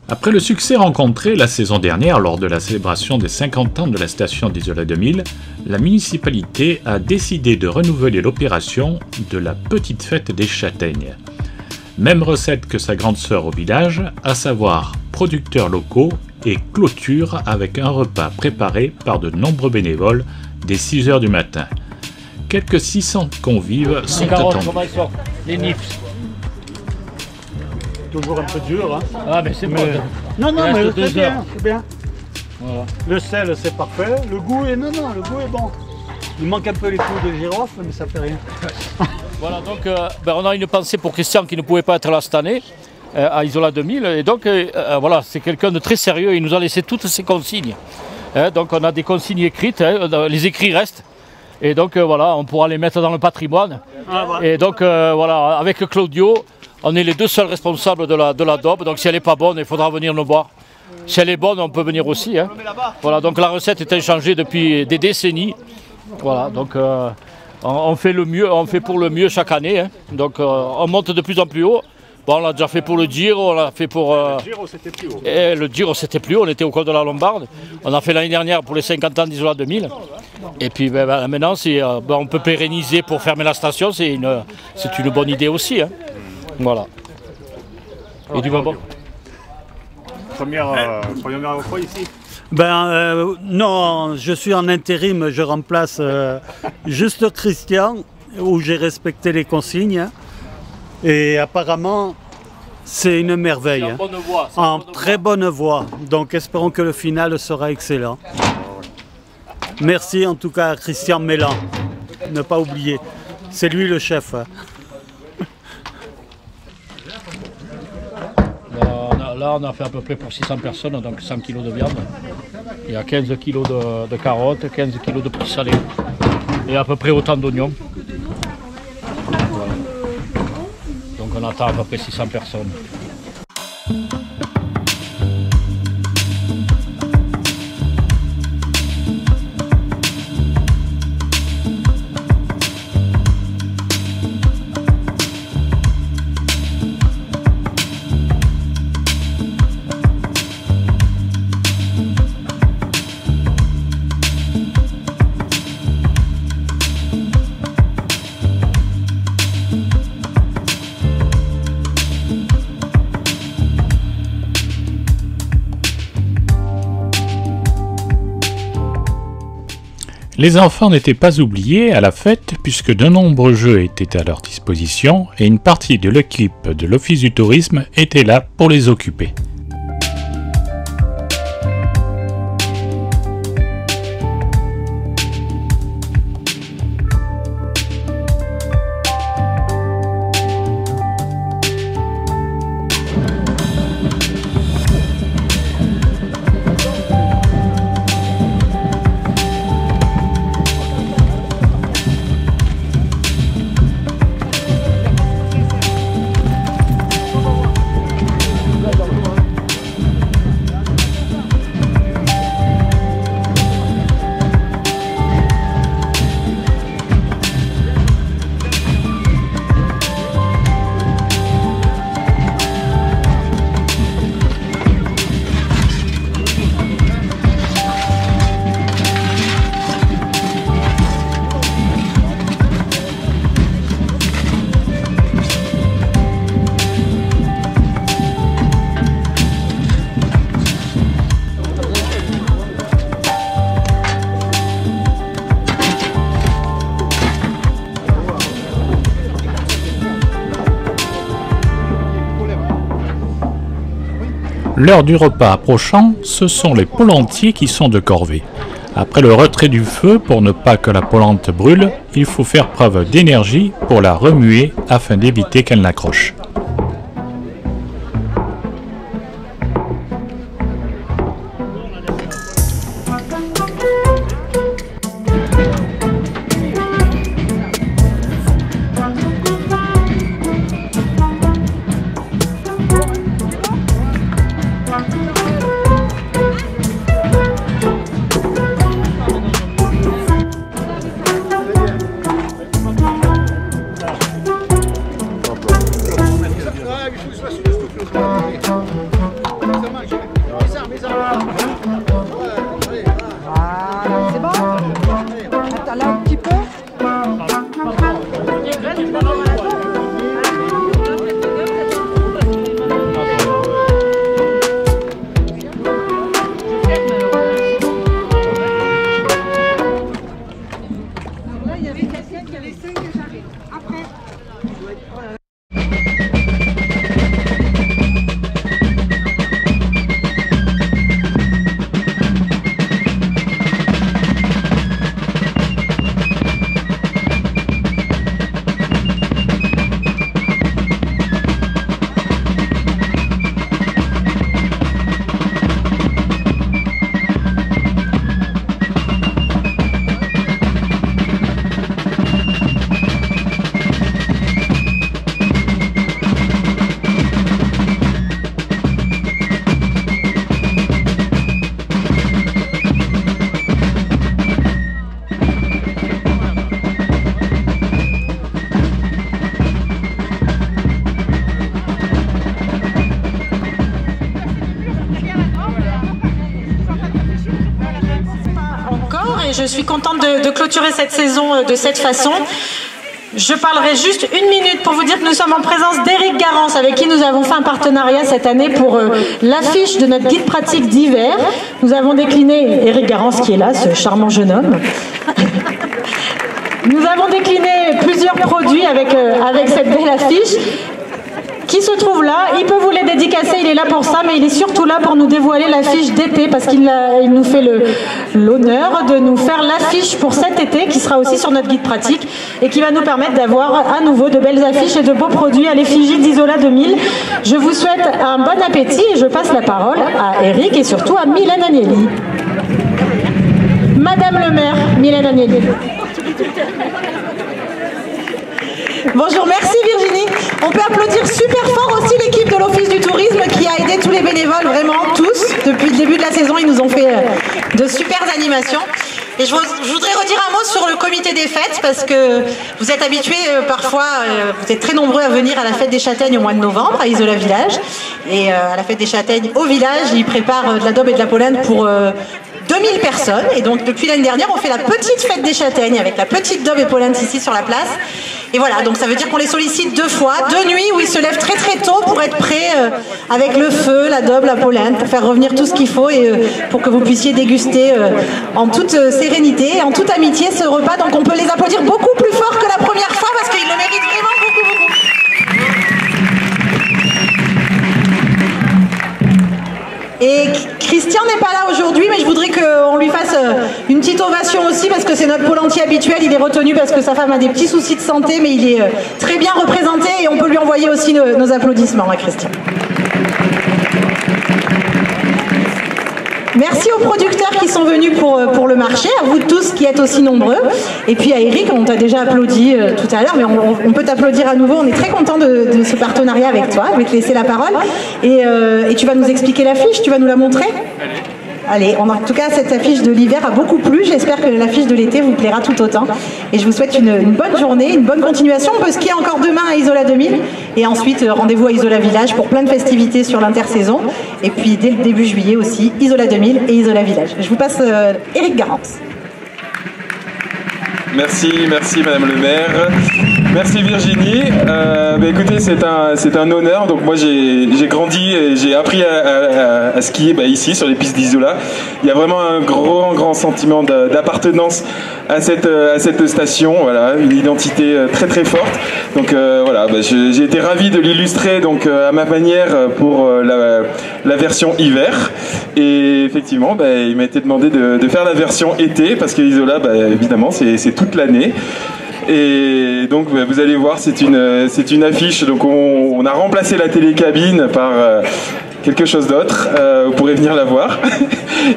Après le succès rencontré la saison dernière lors de la célébration des 50 ans de la station d'Isola 2000, la municipalité a décidé de renouveler l'opération de la petite fête des châtaignes. Même recette que sa grande sœur au village, à savoir producteurs locaux et clôture avec un repas préparé par de nombreux bénévoles dès 6 h du matin. Quelques 600 convives sont attendus. Les nips. Toujours un peu dur, hein. Ah mais c'est bon. Non, non, mais c'est bien, heures. c'est bien. Voilà. Le sel, c'est parfait. Le goût est... Non, non, le goût est bon. Il manque un peu les coups de girofle, mais ça fait rien. Voilà, donc on a une pensée pour Christian qui ne pouvait pas être là cette année, à Isola 2000. Et donc, voilà, c'est quelqu'un de très sérieux. Il nous a laissé toutes ses consignes. Donc, on a des consignes écrites. Les écrits restent. Et donc, voilà, on pourra les mettre dans le patrimoine. Ah, voilà. Et donc, voilà, avec Claudio, on est les deux seuls responsables de la daube. Donc, si elle n'est pas bonne, il faudra venir nous voir. Si elle est bonne, on peut venir aussi. Hein. Voilà, donc la recette est inchangée depuis des décennies. Voilà, donc on fait le mieux, on fait pour le mieux chaque année. Hein. Donc on monte de plus en plus haut. Bon, on l'a déjà fait pour le Giro, on l'a fait pour... Le Giro, c'était plus haut. Et le Giro, c'était plus haut, on était au col de la Lombarde. On a fait l'année dernière pour les 50 ans d'Isola 2000. Et puis maintenant, on peut pérenniser pour fermer la station, c'est une bonne idée aussi. Hein. Voilà. Et du bonbon. Première fois ici. Non, je suis en intérim, je remplace juste Christian, où j'ai respecté les consignes. Et apparemment, c'est une merveille. En bonne voie. En très bonne voie. Donc espérons que le final sera excellent. Merci en tout cas à Christian Mélan. Ne pas oublier, c'est lui le chef. Là, on a fait à peu près pour 600 personnes, donc 100 kg de viande. Il y a 15 kg de carottes, 15 kg de petits salés et à peu près autant d'oignons. Voilà. Donc on attend à peu près 600 personnes. Les enfants n'étaient pas oubliés à la fête puisque de nombreux jeux étaient à leur disposition et une partie de l'équipe de l'Office du tourisme était là pour les occuper. L'heure du repas approchant, ce sont les polentiers qui sont de corvée. Après le retrait du feu, pour ne pas que la polente brûle, il faut faire preuve d'énergie pour la remuer afin d'éviter qu'elle n'accroche. je suis contente de clôturer cette saison de cette façon. Je parlerai juste une minute pour vous dire que nous sommes en présence d'Éric Garance, avec qui nous avons fait un partenariat cette année pour l'affiche de notre guide pratique d'hiver. Nous avons décliné Éric Garance qui est là, ce charmant jeune homme. Nous avons décliné plusieurs produits avec cette belle affiche qui se trouve là. Il peut vous les dédicacer, il est là pour ça, mais il est surtout là pour nous dévoiler l'affiche d'été, parce qu'il nous fait l'honneur de nous faire l'affiche pour cet été, qui sera aussi sur notre guide pratique, et qui va nous permettre d'avoir à nouveau de belles affiches et de beaux produits à l'effigie d'Isola 2000. Je vous souhaite un bon appétit et je passe la parole à Éric et surtout à Mylène Agnelli. Madame le maire, Mylène Agnelli. Bonjour, merci Virginie. On peut applaudir super fort aussi l'équipe de l'Office du Tourisme qui a aidé tous les bénévoles, vraiment tous. Depuis le début de la saison, ils nous ont fait de super animations. Et je voudrais redire un mot sur le comité des fêtes, parce que vous êtes habitués parfois, vous êtes très nombreux à venir à la fête des châtaignes au mois de novembre à Isola Village. Et à la fête des châtaignes au village, ils préparent de la daube et de la pollen pour 2000 personnes. Et donc depuis l'année dernière, on fait la petite fête des châtaignes avec la petite daube et pollen ici sur la place. Et voilà, donc ça veut dire qu'on les sollicite 2 fois, 2 nuits où ils se lèvent très très tôt pour être prêts avec le feu, la daube, la pollen, pour faire revenir tout ce qu'il faut et pour que vous puissiez déguster en toute sérénité, en toute amitié ce repas. Donc on peut les applaudir beaucoup plus fort que la première fois parce qu'ils le méritent vraiment beaucoup, beaucoup. Et Christian n'est pas là aujourd'hui, mais je voudrais qu'on lui fasse une petite ovation aussi, parce que c'est notre polentier habituel. Il est retenu parce que sa femme a des petits soucis de santé, mais il est très bien représenté et on peut lui envoyer aussi nos applaudissements à Christian. Merci aux producteurs qui sont venus pour le marché, à vous tous qui êtes aussi nombreux. Et puis à Eric, on t'a déjà applaudi tout à l'heure, mais on peut t'applaudir à nouveau. On est très content de ce partenariat avec toi. Je vais te laisser la parole. Et tu vas nous expliquer l'affiche, tu vas nous la montrer ? Allez, en tout cas, cette affiche de l'hiver a beaucoup plu. J'espère que l'affiche de l'été vous plaira tout autant. Et je vous souhaite une bonne journée, une bonne continuation. On peut skier encore demain à Isola 2000. Et ensuite, rendez-vous à Isola Village pour plein de festivités sur l'intersaison. Et puis, dès le début juillet aussi, Isola 2000 et Isola Village. Je vous passe Éric Garance. Merci Madame le maire. Merci Virginie. Écoutez, c'est un honneur. Donc moi j'ai grandi et j'ai appris à skier ici sur les pistes d'Isola. Il y a vraiment un grand sentiment d'appartenance à cette station. Voilà, une identité très très forte. Donc voilà, j'ai été ravi de l'illustrer donc à ma manière pour la version hiver. Et effectivement, il m'a été demandé de faire la version été parce que Isola, évidemment, c'est toute l'année. Et donc vous allez voir, c'est une affiche. Donc on a remplacé la télécabine par quelque chose d'autre. Vous pourrez venir la voir.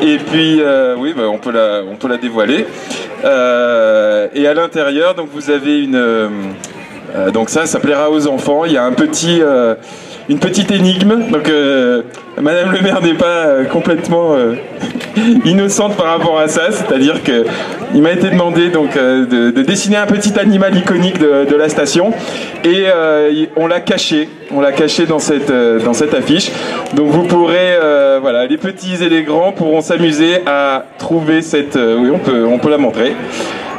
Et puis oui, on peut la dévoiler. Et à l'intérieur, donc vous avez donc ça plaira aux enfants. Il y a une petite énigme. Donc Madame le maire n'est pas complètement innocente par rapport à ça, c'est-à-dire que il m'a été demandé donc de dessiner un petit animal iconique de la station et on l'a caché dans cette affiche. Donc vous pourrez voilà, les petits et les grands pourront s'amuser à trouver cette oui, on peut la montrer.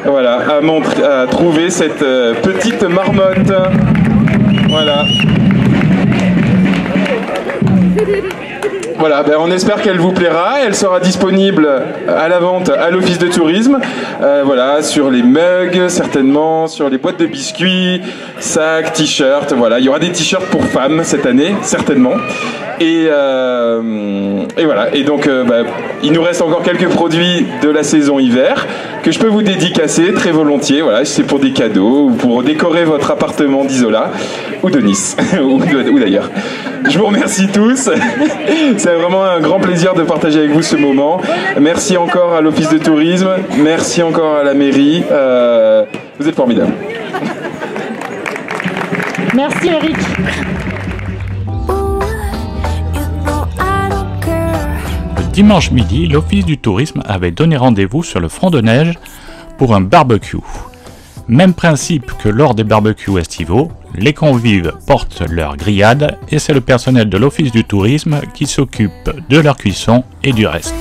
Voilà, à trouver cette petite marmotte. Voilà. Voilà, on espère qu'elle vous plaira. Elle sera disponible à la vente à l'Office de Tourisme. Voilà, sur les mugs, certainement, sur les boîtes de biscuits, sacs, t-shirts. Voilà, il y aura des t-shirts pour femmes cette année, certainement. Et voilà. Et donc, il nous reste encore quelques produits de la saison hiver que je peux vous dédicacer très volontiers. Voilà, c'est pour des cadeaux ou pour décorer votre appartement d'Isola ou de Nice ou d'ailleurs. Je vous remercie tous. C'est vraiment un grand plaisir de partager avec vous ce moment. Merci encore à l'Office de Tourisme. Merci encore à la mairie. Vous êtes formidables. Merci Eric. Dimanche midi, l'Office du Tourisme avait donné rendez-vous sur le front de neige pour un barbecue. Même principe que lors des barbecues estivaux, les convives portent leur grillade et c'est le personnel de l'Office du Tourisme qui s'occupe de leur cuisson et du reste.